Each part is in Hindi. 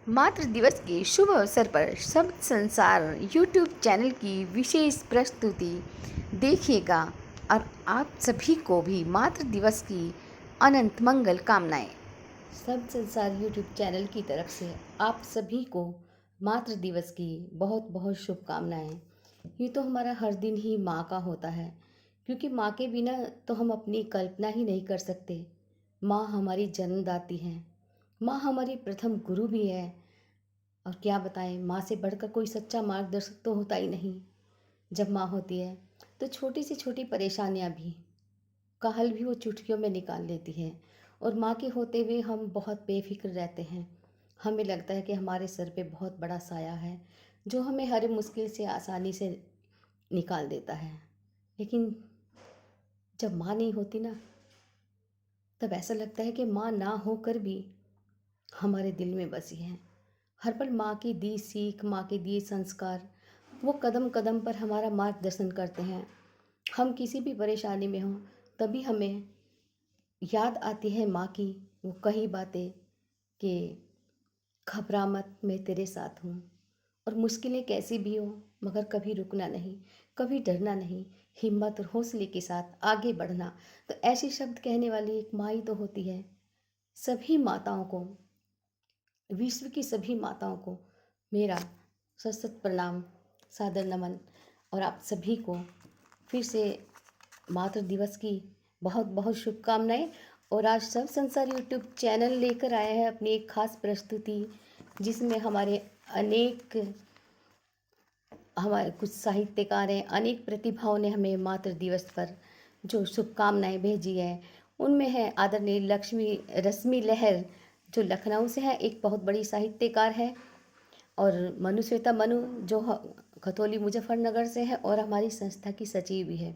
मातृ दिवस के शुभ अवसर पर शब्द संसार यूट्यूब चैनल की विशेष प्रस्तुति देखिएगा और आप सभी को भी मातृ दिवस की अनंत मंगल कामनाएं। शब्द संसार यूट्यूब चैनल की तरफ से आप सभी को मातृ दिवस की बहुत बहुत शुभकामनाएं। ये तो हमारा हर दिन ही माँ का होता है, क्योंकि माँ के बिना तो हम अपनी कल्पना ही नहीं कर सकते। माँ हमारी जन्मदाती है, माँ हमारी प्रथम गुरु भी है। और क्या बताएं, माँ से बढ़कर कोई सच्चा मार्गदर्शक तो होता ही नहीं। जब माँ होती है तो छोटी से छोटी परेशानियाँ भी का हल भी वो चुटकियों में निकाल लेती है। और माँ के होते हुए हम बहुत बेफिक्र रहते हैं। हमें लगता है कि हमारे सर पे बहुत बड़ा साया है जो हमें हर मुश्किल से आसानी से निकाल देता है। लेकिन जब माँ नहीं होती ना, तब ऐसा लगता है कि माँ ना होकर भी हमारे दिल में बसी है। हर पल माँ की दी सीख, माँ के दिए संस्कार वो कदम कदम पर हमारा मार्गदर्शन करते हैं। हम किसी भी परेशानी में हों तभी हमें याद आती है माँ की वो कही बातें कि घबरा मत, मैं तेरे साथ हूँ। और मुश्किलें कैसी भी हो मगर कभी रुकना नहीं, कभी डरना नहीं, हिम्मत और हौसले के साथ आगे बढ़ना। तो ऐसे शब्द कहने वाली एक माँ ही तो होती है। सभी माताओं को, विश्व की सभी माताओं को मेरा सशक्त प्रणाम, सादर नमन। और आप सभी को फिर से मातृ दिवस की बहुत बहुत शुभकामनाएं। और आज सब संसार यूट्यूब चैनल लेकर आए हैं अपनी एक खास प्रस्तुति, जिसमें हमारे कुछ साहित्यकार हैं, अनेक प्रतिभाओं ने हमें मातृ दिवस पर जो शुभकामनाएं भेजी हैं। उनमें है आदरणीय लक्ष्मी रश्मि लहर जो लखनऊ से है, एक बहुत बड़ी साहित्यकार है। और मनुश्वेता मनु जो खतौली मुजफ्फरनगर से है और हमारी संस्था की सचिव भी है।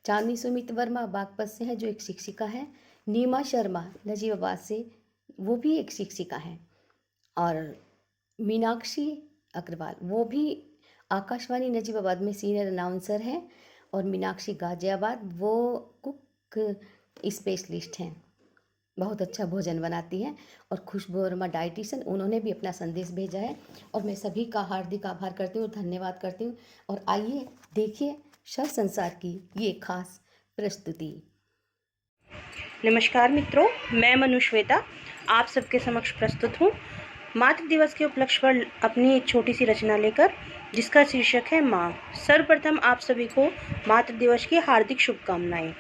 चांदनी सुमित वर्मा बागपत से है जो एक शिक्षिका है। नीमा शर्मा नजीबाबाद से, वो भी एक शिक्षिका है। और मीनाक्षी अग्रवाल वो भी आकाशवाणी नजीबाबाद में सीनियर अनाउंसर हैं। और मीनाक्षी गाजियाबाद वो कुक स्पेशलिस्ट हैं, बहुत अच्छा भोजन बनाती हैं। और खुशबू वर्मा डाइटिशियन, उन्होंने भी अपना संदेश भेजा है और मैं सभी का हार्दिक आभार करती हूँ और धन्यवाद करती हूँ। और आइए देखिए शव संसार की ये खास प्रस्तुति। नमस्कार मित्रों, मैं मनुश्वेता आप सबके समक्ष प्रस्तुत हूँ मातृ दिवस के उपलक्ष्य पर अपनी एक छोटी सी रचना लेकर, जिसका शीर्षक है माँ। सर्वप्रथम आप सभी को मातृ दिवस की हार्दिक शुभकामनाएं।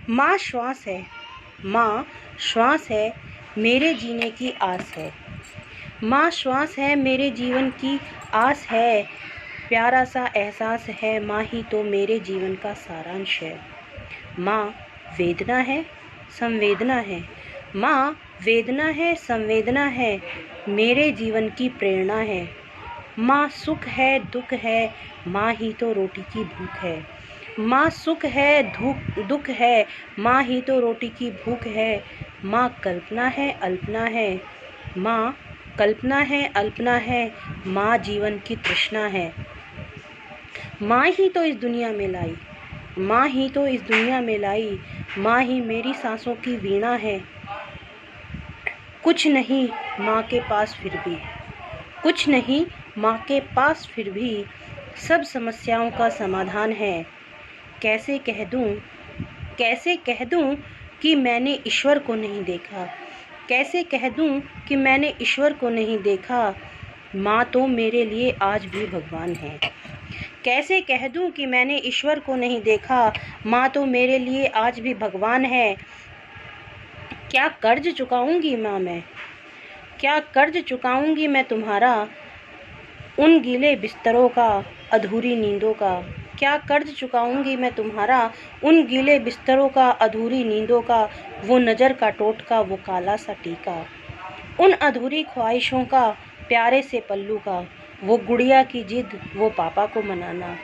माँ श्वास है, माँ श्वास है, मेरे जीने की आस है। माँ श्वास है, मेरे जीवन की आस है। प्यारा सा एहसास है, माँ ही तो मेरे जीवन का सारांश है। माँ वेदना है, संवेदना है। माँ वेदना है, संवेदना है, मेरे जीवन की प्रेरणा है। माँ सुख है, दुख है, माँ ही तो रोटी की भूख है। माँ सुख है, दुख है, माँ ही तो रोटी की भूख है। माँ कल्पना है, अल्पना है, माँ कल्पना है, अल्पना है, माँ जीवन की तृष्णा है। माँ ही तो इस दुनिया में लाई, माँ ही तो इस दुनिया में लाई, माँ ही मेरी सांसों की वीणा है। कुछ नहीं माँ के पास फिर भी, कुछ नहीं माँ के पास फिर भी, सब समस्याओं का समाधान है। कैसे कह दूँ कि मैंने ईश्वर को नहीं देखा, कैसे कह दूँ कि मैंने ईश्वर को नहीं देखा। माँ तो मेरे लिए आज भी भगवान है। कैसे कह दूँ कि मैंने ईश्वर को नहीं देखा, माँ तो मेरे लिए आज भी भगवान है। क्या कर्ज चुकाऊंगी माँ मैं, क्या कर्ज चुकाऊंगी मैं तुम्हारा, उन गीले बिस्तरों का, अधूरी नींदों का। क्या कर्ज चुकाऊंगी मैं तुम्हारा, उन गीले बिस्तरों का, अधूरी नींदों का। वो नज़र का टोटका, वो काला सा टीका, उन अधूरी ख्वाहिशों का, प्यारे से पल्लू का। वो गुड़िया की जिद, वो पापा को मनाना,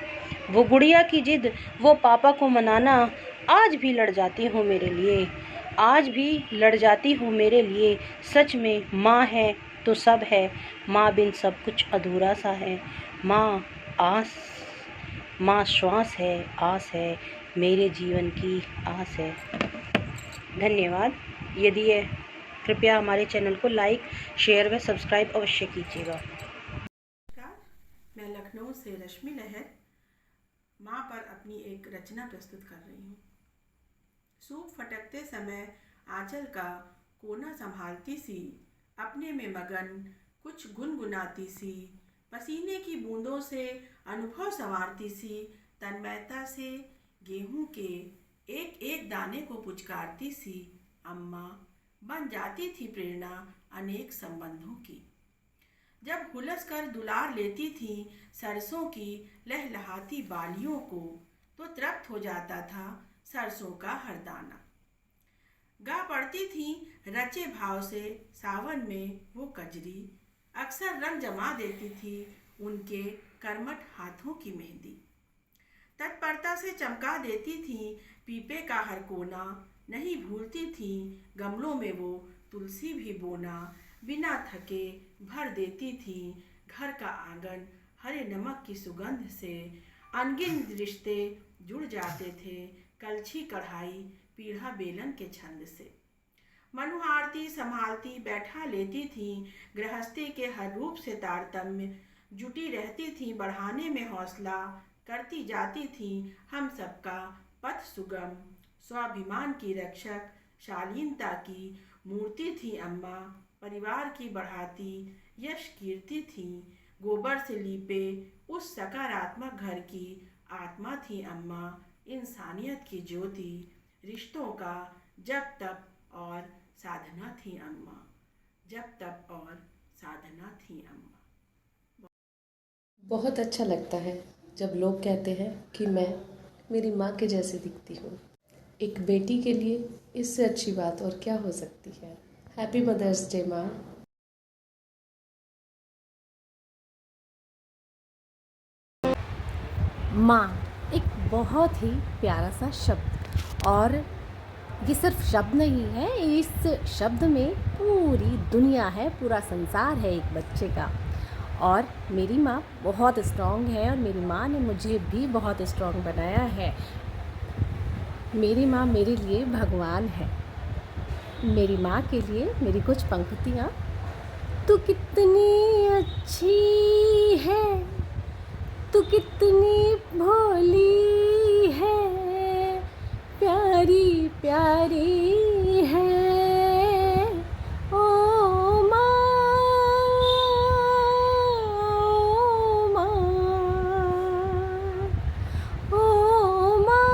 वो गुड़िया की जिद, वो पापा को मनाना। आज भी लड़ जाती हूँ मेरे लिए, आज भी लड़ जाती हूँ मेरे लिए। सच में माँ है तो सब है, माँ बिन सब कुछ अधूरा सा है। माँ आस, माँ श्वास है, आस है, मेरे जीवन की आस है। धन्यवाद। यदि यह कृपया हमारे चैनल को लाइक, शेयर व सब्सक्राइब अवश्य कीजिएगा। नमस्कार, मैं लखनऊ से रश्मि लहर माँ पर अपनी एक रचना प्रस्तुत कर रही हूँ। सूप फटकते समय आंचल का कोना संभालती सी, अपने में मगन कुछ गुनगुनाती सी, पसीने की बूंदों से अनुभव संवारती सी, तन्मयता से गेहूं के एक एक दाने को पुचकारती सी अम्मा बन जाती थी प्रेरणा अनेक संबंधों की। जब हुलस कर दुलार लेती थी सरसों की लहलहाती बालियों को, तो तृप्त हो जाता था सरसों का हर दाना। गा पड़ती थी रचे भाव से सावन में वो कजरी, अक्सर रंग जमा देती थी उनके कर्मठ हाथों की मेहंदी। तत्परता से चमका देती थी पीपे का हर कोना, नहीं भूलती थी गमलों में वो तुलसी भी बोना। बिना थके भर देती थी घर का आंगन हरे नमक की सुगंध से, अनगिन रिश्ते जुड़ जाते थे कलछी कढ़ाई पीढ़ा बेलन के छंद से। मनुहारती संभालती बैठा लेती थी गृहस्थी के हर रूप से तारतम्य, जुटी रहती थी बढ़ाने में हौसला, करती जाती थी हम सबका पथ सुगम। स्वाभिमान की रक्षक शालीनता की मूर्ति थी अम्मा, परिवार की बढ़ाती यश कीर्ति थी, गोबर से लीपे उस सकारात्मक घर की आत्मा थी अम्मा, इंसानियत की ज्योति, रिश्तों का जब तब और साधना थी अम्मा, जब तब और साधना थी अम्मा। बहुत अच्छा लगता है जब लोग कहते हैं कि मैं मेरी माँ के जैसे दिखती हूँ। एक बेटी के लिए इससे अच्छी बात और क्या हो सकती है। हैप्पी मदर्स डे माँ। माँ एक बहुत ही प्यारा सा शब्द, और ये सिर्फ शब्द नहीं है, इस शब्द में पूरी दुनिया है, पूरा संसार है एक बच्चे का। और मेरी माँ बहुत स्ट्रॉन्ग है और मेरी माँ ने मुझे भी बहुत स्ट्रॉन्ग बनाया है। मेरी माँ मेरे लिए भगवान है। मेरी माँ के लिए मेरी कुछ पंक्तियाँ। तू कितनी अच्छी है, तू कितनी भोली है, प्यारी प्यारी है ओ माँ, ओ माँ, ओ माँ,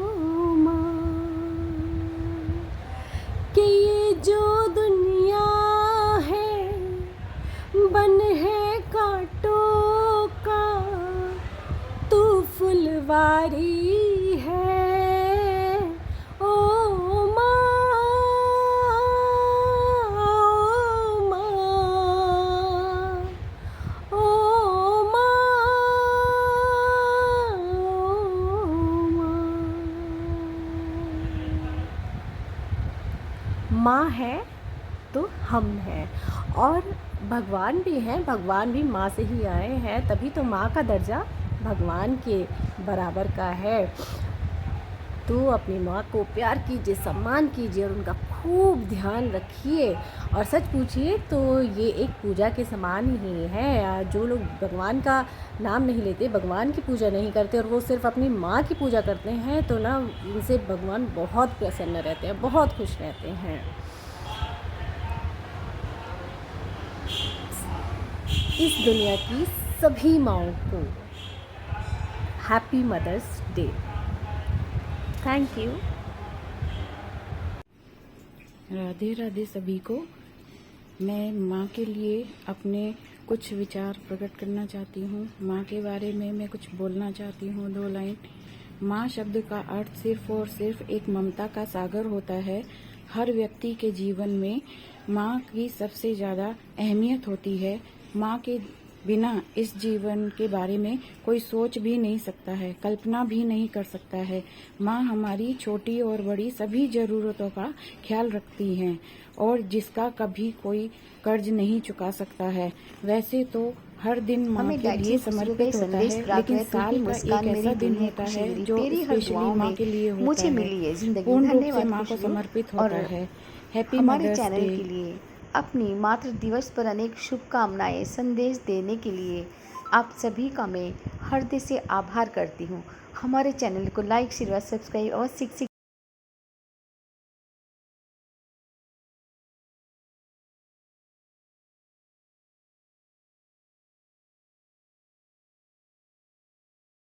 ओ माँ। कि ये जो दुनिया है बन है कांटों का, तू फुलवारी है ओ माँ, ओ माँ, ओ माँ, ओ माँ। माँ है तो हम हैं, और भगवान भी हैं। भगवान भी माँ से ही आए हैं, तभी तो माँ का दर्जा भगवान के बराबर का है। तो अपनी माँ को प्यार कीजिए, सम्मान कीजिए और उनका खूब ध्यान रखिए। और सच पूछिए तो ये एक पूजा के समान ही है। जो लोग भगवान का नाम नहीं लेते, भगवान की पूजा नहीं करते और वो सिर्फ अपनी माँ की पूजा करते हैं, तो ना उनसे भगवान बहुत प्रसन्न रहते हैं, बहुत खुश रहते हैं। इस दुनिया की सभी माँओं को happy mother's day. Thank you. Radhe Radhe सभी को। मैं माँ के लिए अपने कुछ विचार प्रकट करना चाहती हूँ। माँ के बारे में मैं कुछ बोलना चाहती हूँ, 2 लाइन। माँ शब्द का अर्थ सिर्फ और सिर्फ एक ममता का सागर होता है। हर व्यक्ति के जीवन में माँ की सबसे ज़्यादा अहमियत होती है। माँ के बिना इस जीवन के बारे में कोई सोच भी नहीं सकता है, कल्पना भी नहीं कर सकता है। माँ हमारी छोटी और बड़ी सभी ज़रूरतों का ख्याल रखती हैं और जिसका कभी कोई कर्ज नहीं चुका सकता है। वैसे तो हर दिन माँ हमें के डैड लिए से खुशी का समर्पित होता संदेश है, प्राप्त लेकिन हुआ, तू ही साल का मुस्कान एक मेरी ऐसा दिन दुनिया होता खुशी है मेरी, जो तेरी हर स्पेशली दुआओं माँ में के लिए होता मुझे है, मिली है जिंदगी। पूर्ण रूप से धन्यवाद माँ को खुशबू। समर्पित और होता है। हैप्पी हमारे मदर्स चैनल डे। के लिए अपनी मातृ दिवस पर अनेक शुभकामनाएं संदेश देने के लिए आप सभी का मैं हृदय से आभार करती हूँ। हमारे चैनल को लाइक शेयर व सब्सक्राइब और